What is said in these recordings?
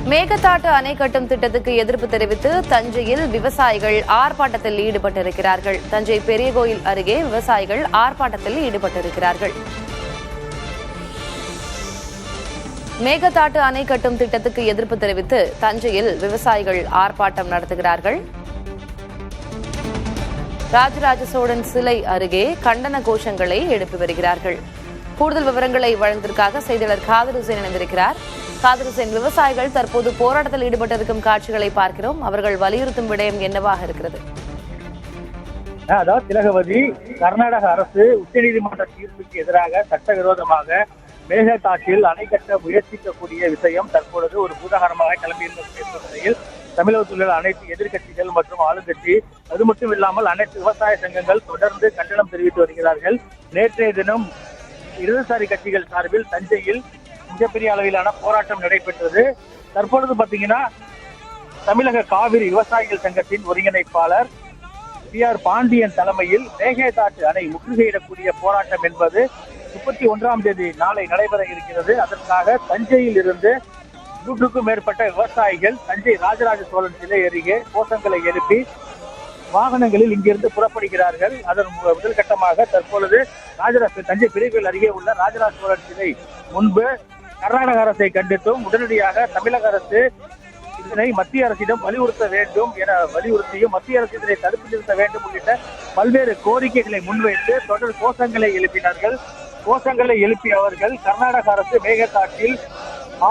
மேகதாட்டு அணை கட்டும் திட்டத்துக்கு எதிர்ப்பு தெரிவித்து தஞ்சையில் விவசாயிகள் ஆர்ப்பாட்டத்தில் ஈடுபட்டிருக்கிறார்கள். தஞ்சை பெரிய கோயில் அருகே விவசாயிகள் ஆர்ப்பாட்டத்தில் ஈடுபட்டிருக்கிறார்கள். மேகதாட்டு அணை கட்டும் திட்டத்துக்கு எதிர்ப்பு தெரிவித்து தஞ்சையில் விவசாயிகள் ஆர்ப்பாட்டம் நடத்துகிறார்கள். ராஜராஜ சோழன் சிலை அருகே கண்டன கோஷங்களை எழுப்பி வருகிறார்கள். கூடுதல் விவரங்களை வழங்குவதற்காக செய்தியாளர் காதர் ஹுசேன் இணைந்திருக்கிறார். காதர் ஹுசேன், விவசாயிகள் தற்போது போராட்டத்தில் ஈடுபட்டிருக்கும் காட்சிகளை பார்க்கிறோம். அவர்கள் வலியுறுத்தும் விடயம் என்னவாக இருக்கிறது? அதாவது திலகவதி, கர்நாடக அரசு உச்சநீதிமன்ற தீர்ப்புக்கு எதிராக சட்டவிரோதமாக மேகதாட்டில் அணை கட்ட முயற்சிக்கக்கூடிய விஷயம் தற்பொழுது ஒரு பூதாகரமாக கிளம்பியிருந்த நிலையில் தமிழகத்தில் உள்ள அனைத்து எதிர்கட்சிகள் மற்றும் ஆளுங்கட்சி, அது மட்டும் இல்லாமல் அனைத்து விவசாய சங்கங்கள் தொடர்ந்து கண்டனம் தெரிவித்து வருகிறார்கள். நேற்றைய தினம் இடதுசாரி கட்சிகள் சார்பில் தஞ்சையில் மிகப்பெரிய அளவிலான போராட்டம் நடைபெற்றது. தற்பொழுது பாத்தீங்கன்னா தமிழக காவிரி விவசாயிகள் சங்கத்தின் ஒருங்கிணைப்பாளர் PR பாண்டியன் தலைமையில் மேகதாட்டு அணை முற்றுகையிடக்கூடிய போராட்டம் என்பது 31ஆம் தேதி நாளை நடைபெற இருக்கிறது. அதற்காக தஞ்சையில் இருந்து 100க்கும் மேற்பட்ட விவசாயிகள் தஞ்சை ராஜராஜ சோழன் சிலை அருகே கோஷங்களை எழுப்பி வாகனங்களில் இங்கிருந்து புறப்படுகிறார்கள். அதன் முதல் கட்டமாக தற்பொழுது தஞ்சை பெரிய கோயில் அருகே உள்ள ராஜராஜ சோழன் சிலை முன்பு கர்நாடக அரசை கண்டித்தும் உடனடியாக தமிழக அரசு இதனை மத்திய அரசிடம் வலியுறுத்த வேண்டும் என வலியுறுத்தியும் மத்திய அரசு இதனை தடுத்து நிறுத்த வேண்டும் உள்ளிட்ட பல்வேறு கோரிக்கைகளை முன்வைத்து தொடர் கோஷங்களை எழுப்பினார்கள். கோஷங்களை எழுப்பிய அவர்கள் கர்நாடக அரசு மேகதாட்டில்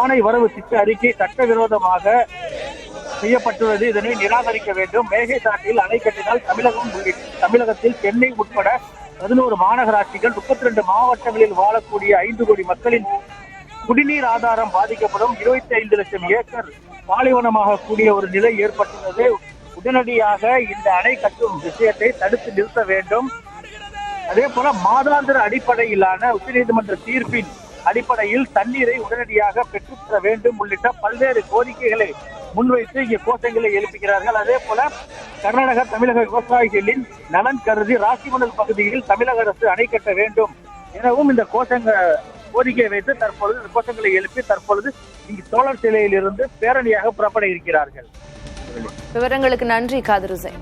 ஆணை வரவு திட்ட அறிக்கை சட்டவிரோதமாக செய்யப்பட்டுள்ளது, இதனை நிராகரிக்க வேண்டும். மேகதாட்டில் அணை கட்டினால் தமிழகத்தில் சென்னை உட்பட 11 மாநகராட்சிகள் 32 மாவட்டங்களில் வாழக்கூடிய 5 கோடி மக்களின் குடிநீர் ஆதாரம் பாதிக்கப்படும். 25 லட்சம் ஏக்கர் பாலைவனமாக கூடிய ஒரு நிலை ஏற்பட்டுள்ளது. உடனடியாக இந்த அணை கட்டும் விஷயத்தை தடுத்து நிறுத்த வேண்டும். அதே போல மாதாந்திர அடிப்படையிலான உச்சநீதிமன்ற தீர்ப்பின் அடிப்படையில் தண்ணீரை உடனடியாக பெற்றுத்தர வேண்டும் உள்ளிட்ட பல்வேறு கோரிக்கைகளை முன்வைத்து இங்கே கோஷங்களை எழுப்புகிறார்கள். அதே போல கர்நாடக தமிழக விவசாயிகளின் நலன் கருதி ராசிமணல் பகுதியில் தமிழக அரசு அணை கட்ட வேண்டும் எனவும் இந்த கோரிக்கையை வைத்து தற்பொழுது கோஷங்களை எழுப்பி தற்பொழுது இங்கு சோழர் சிலையில் இருந்து பேரணியாக புறப்பட இருக்கிறார்கள். விவரங்களுக்கு நன்றி காதர் ஹுசேன்.